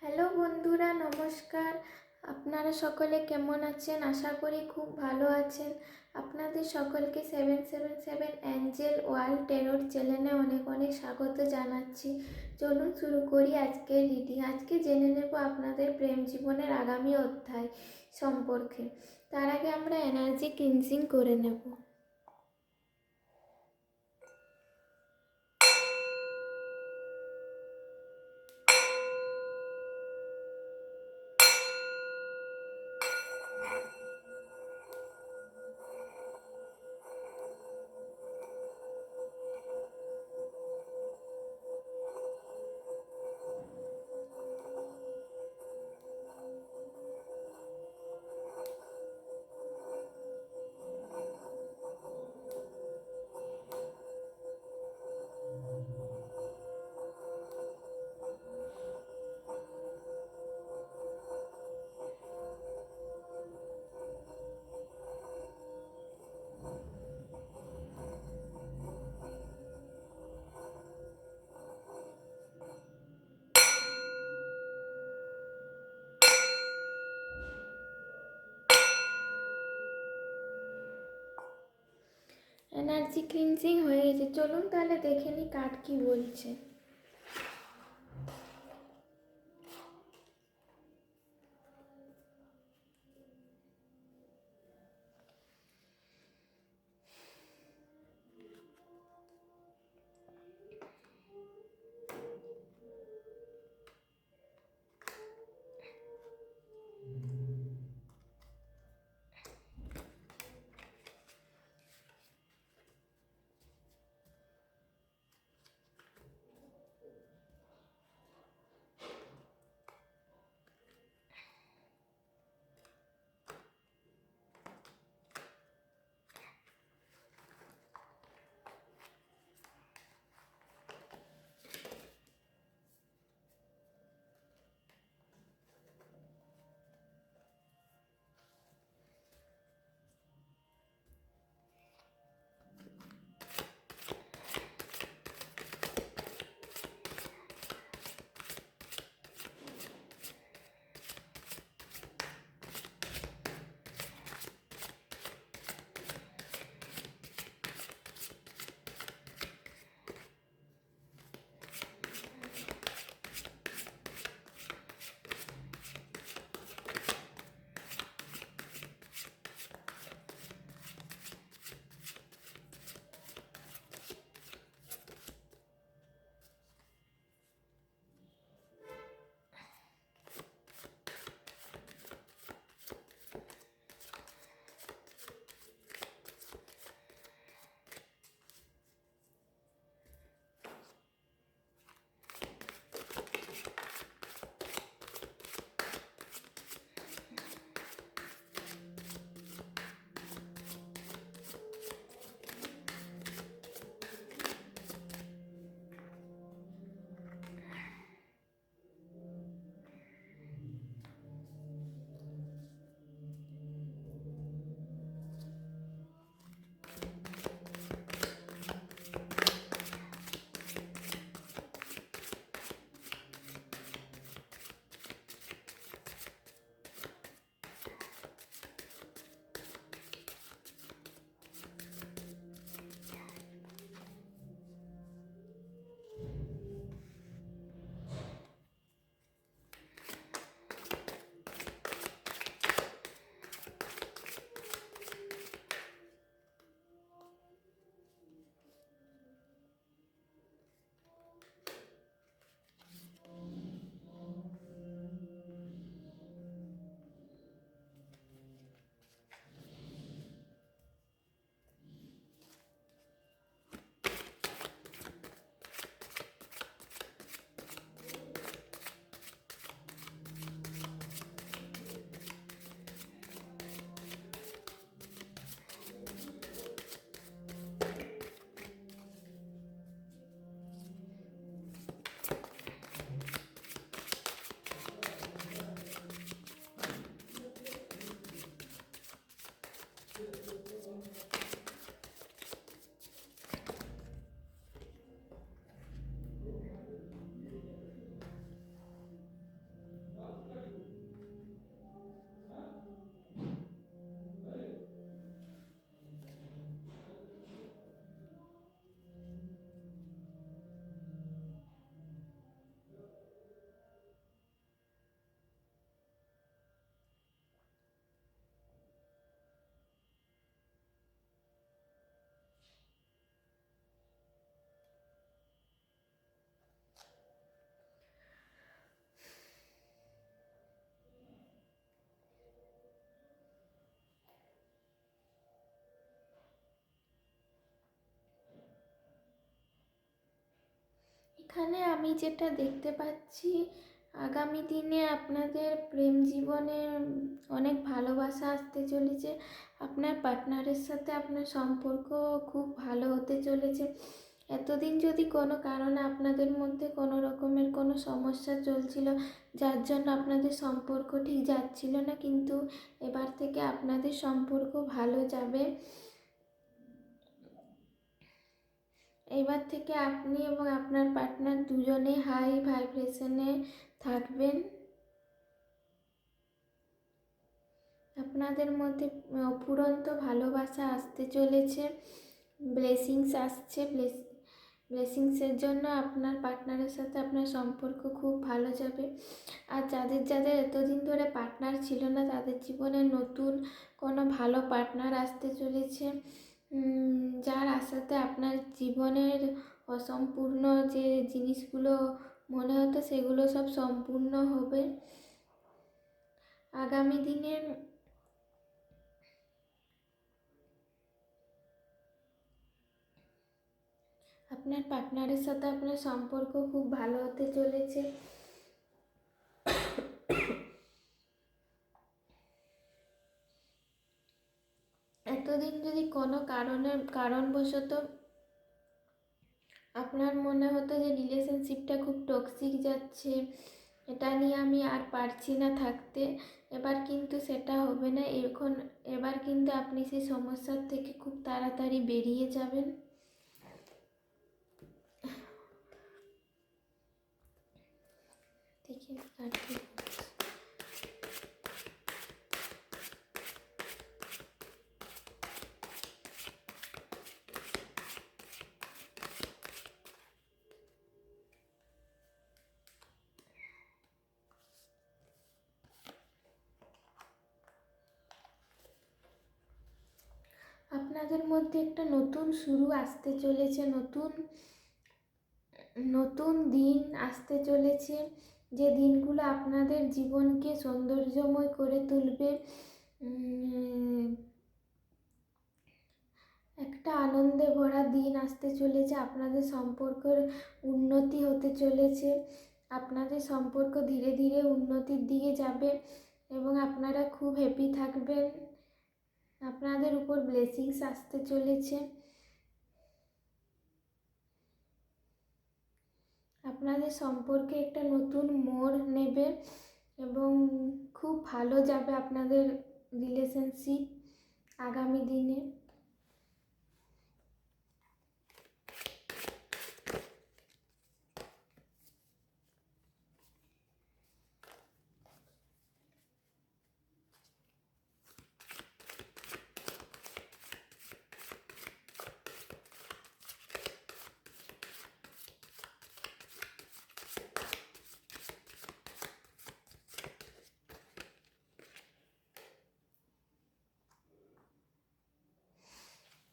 Hello বন্ধুরা, নমস্কার। আপনারা সকলে কেমন আছেন? আশা করি খুব ভালো আছেন। আপনাদের সকলকে 777 অ্যাঞ্জেল ওয়ার্ল্ড টেরর চ্যানেলে অনেক অনেক স্বাগত জানাচ্ছি। চলুন শুরু করি আজকের রিডিং। আজকে জেনে নেব আপনাদের প্রেম জীবনের আগামী অধ্যায় সম্পর্কে। তার আগে আমরা এনার্জি ক্লিনজিং করে নেব। এনার্জি ক্লিনজিং হয়ে গেছে। চলুন তাহলে দেখে নিই কার্ড কি বলছে। এখানে আমি যেটা দেখতে পাচ্ছি, আগামী দিনে আপনাদের প্রেম জীবনে অনেক ভালোবাসা আসতে চলেছে। আপনার পার্টনারের সাথে আপনার সম্পর্ক খুব ভালো হতে চলেছে। এতদিন যদি কোনো কারণে আপনাদের মধ্যে কোনো রকমের কোনো সমস্যা চলছিল, যার জন্য আপনাদের সম্পর্ক ঠিক যাচ্ছিল না, কিন্তু এবার থেকে আপনাদের সম্পর্ক ভালো যাবে। এবার থেকে আপনি এবং আপনার পার্টনার দুজনেই হাই ভাইব্রেশনে থাকবেন। আপনাদের মধ্যে অফুরন্ত ভালোবাসা আসতে চলেছে, ব্লেসিংস আসছে। ব্লেসিংসের জন্য আপনার পার্টনারের সাথে আপনার সম্পর্ক খুব ভালো যাবে। আর যাদের যাদের এতদিন ধরে পার্টনার ছিল না, তাদের জীবনে নতুন কোনো ভালো পার্টনার আসতে চলেছে, যার আশাতে আপনার জীবনের অসম্পূর্ণ যে জিনিসগুলো মনে হতো সেগুলো সব সম্পূর্ণ হবে। আগামী দিনে আপনার পার্টনারের সাথে আপনার সম্পর্ক খুব ভালো হতে চলেছে। এতদিন যদি কোনো কারণবশত আপনার মনে হতো যে রিলেশনশিপটা খুব টক্সিক যাচ্ছে, এটা নিয়ে আমি আর পারছি না থাকতে, এবার কিন্তু সেটা হবে না। এবার কিন্তু আপনি সেই সমস্যার থেকে খুব তাড়াতাড়ি বেরিয়ে যাবেন। দেখি আপনাদের মধ্যে একটা নতুন শুরু আসতে চলেছে, নতুন দিন আসতে চলেছে, যে দিনগুলো আপনাদের জীবনকে সৌন্দর্যময় করে তুলবে। একটা আনন্দে ভরা দিন আসতে চলেছে, আপনাদের সম্পর্কের উন্নতি হতে চলেছে, আপনাদের সম্পর্ক ধীরে ধীরে উন্নতির দিকে যাবে এবং আপনারা খুব হ্যাপি থাকবেন। আপনাদের উপর ব্লেসিংস আসতে চলেছে, আপনাদের সম্পর্কে একটা নতুন মোড় নেবে এবং খুব ভালো যাবে আপনাদের রিলেশনশিপ আগামী দিনে।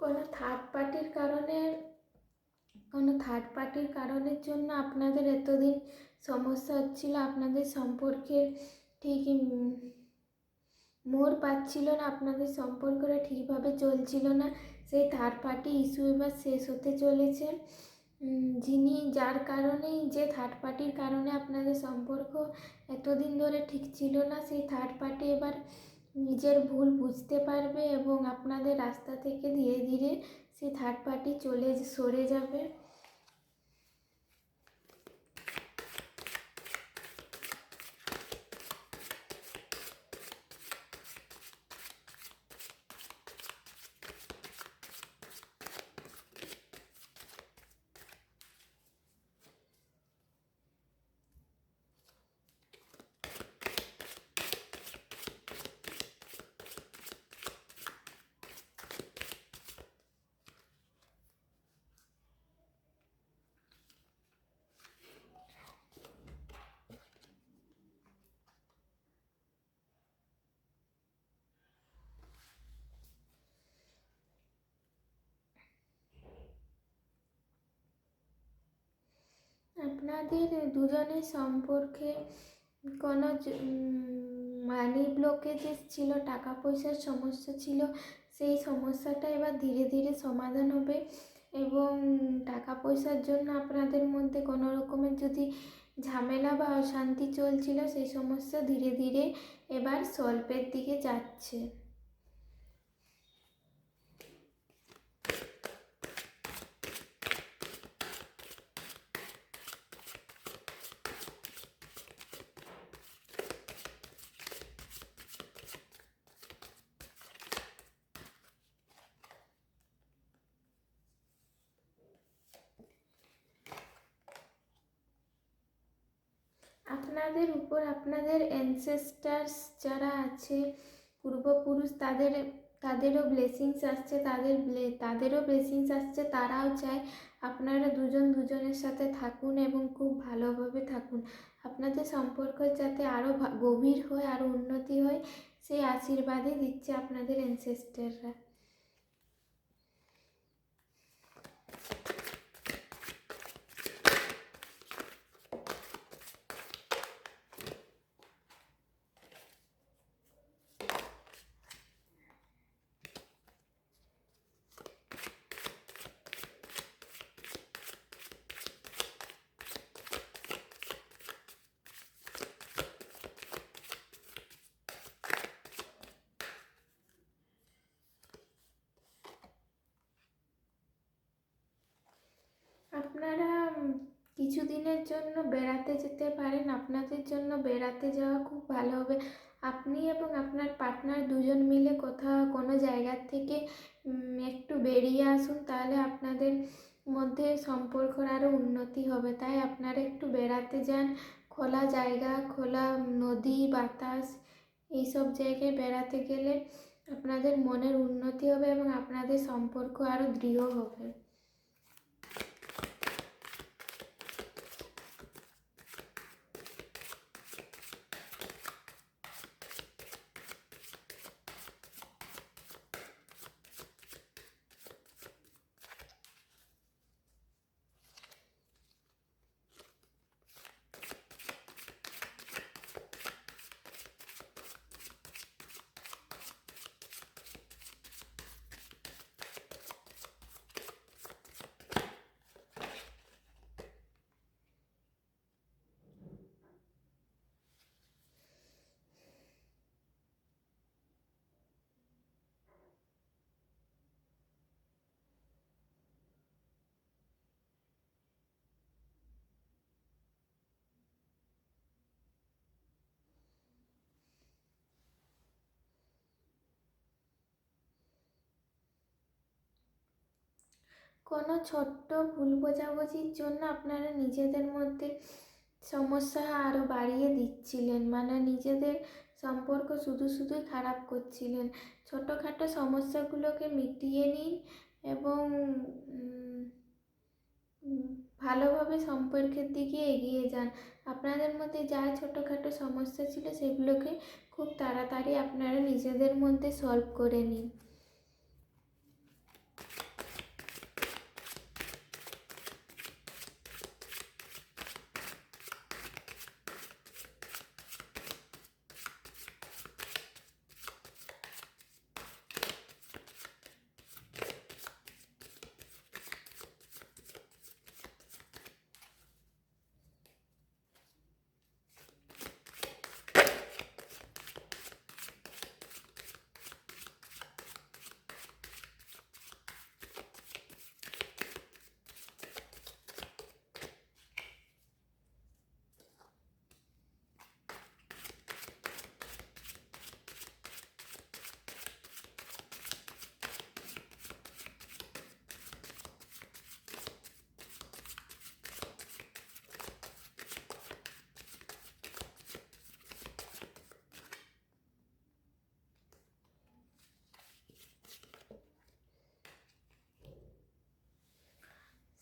কোনো থার্ড পার্টির কারণের জন্য আপনাদের এতদিন সমস্যা হচ্ছিল, আপনাদের সম্পর্কের ঠিক মোড় পাচ্ছিল না, আপনাদের সম্পর্কটা ঠিকভাবে চলছিল না, সেই থার্ড পার্টি ইস্যু এবার শেষ হতে চলেছে। যে থার্ড পার্টির কারণে আপনাদের সম্পর্ক এতদিন ধরে ঠিক ছিল না, সেই থার্ড পার্টি এবার নিজের ভুল বুঝতে পারবে এবং আপনাদের রাস্তা থেকে ধীরে ধীরে সেই থার্ড পার্টি সরে যাবে। আপনাদের দুজনের সম্পর্কে কোনো মানি ব্লকেজেস ছিল, টাকা পয়সার সমস্যা ছিল, সেই সমস্যাটা এবার ধীরে ধীরে সমাধান হবে এবং টাকা পয়সার জন্য আপনাদের মধ্যে কোনো রকমের যদি ঝামেলা বা অশান্তি চলছিল, সেই সমস্যা ধীরে ধীরে এবার সলভের দিকে যাচ্ছে। আপনাদের উপর আপনাদের অ্যানসেস্টার্স যারা আছে, পূর্বপুরুষ, তাদেরও ব্লেসিংস আসছে, তাদেরও ব্লেসিংস আসছে। তারাও চায় আপনারা দুজন দুজনের সাথে থাকুন এবং খুব ভালোভাবে থাকুন। আপনাদের সম্পর্ক যাতে আরও গভীর হয়, আরও উন্নতি হয়, সেই আশীর্বাদই দিচ্ছে আপনাদের অ্যানসেস্টাররা। আপনারা কিছুদিনের জন্য বেড়াতে যেতে পারেন। আপনাদের জন্য বেড়াতে যাওয়া খুব ভালো হবে। আপনি এবং আপনার পার্টনার দুজন মিলে কোথাও কোনো জায়গার থেকে একটু বেরিয়ে আসুন, তাহলে আপনাদের মধ্যে সম্পর্কর আরও উন্নতি হবে। তাই আপনারা একটু বেড়াতে যান, খোলা জায়গা, খোলা নদী, বাতাস, এইসব জায়গায় বেড়াতে গেলে আপনাদের মনের উন্নতি হবে এবং আপনাদের সম্পর্ক আরও দৃঢ় হবে। কোনো ছোট্ট ভুল বোঝাবুঝির জন্য আপনারা নিজেদের মধ্যে সমস্যা আরও বাড়িয়ে দিচ্ছিলেন, মানে নিজেদের সম্পর্ক শুধুই খারাপ করছিলেন। ছোটোখাটো সমস্যাগুলোকে মিটিয়ে নিন এবং ভালোভাবে সম্পর্কের দিকে এগিয়ে যান। আপনাদের মধ্যে যা ছোটোখাটো সমস্যা ছিল সেগুলোকে খুব তাড়াতাড়ি আপনারা নিজেদের মধ্যে সলভ করে নিন।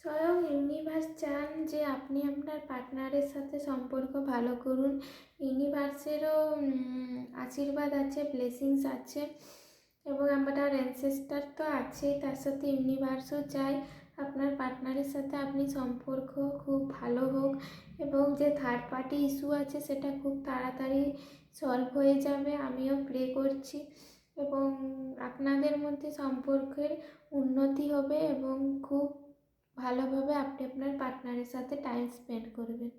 স্বয়ং ইউনিভার্স চান যে আপনি আপনার পার্টনারের সাথে সম্পর্ক ভালো করুন। ইউনিভার্সেরও আশীর্বাদ আছে, ব্লেসিংস আছে এবং আমার অ্যানসেস্টার তো আছেই, তার সাথে ইউনিভার্সও চায় আপনার পার্টনারের সাথে আপনি সম্পর্ক খুব ভালো হোক এবং যে থার্ড পার্টি ইস্যু আছে সেটা খুব তাড়াতাড়ি সলভ হয়ে যাবে। আমিও প্রে করছি এবং আপনাদের মধ্যে সম্পর্কের উন্নতি হবে এবং খুব ভালোভাবে আপনি আপনার পার্টনারের সাথে টাইম স্পেন্ড করবেন।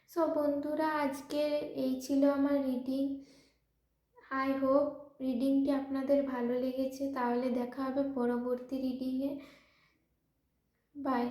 সো বন্ধুরা, আজকে এই ছিল আমার রিডিং। আই হোপ রিডিংটি আপনাদের ভালো লেগেছে। তাহলে দেখা হবে পরবর্তী রিডিংয়ে। বাই।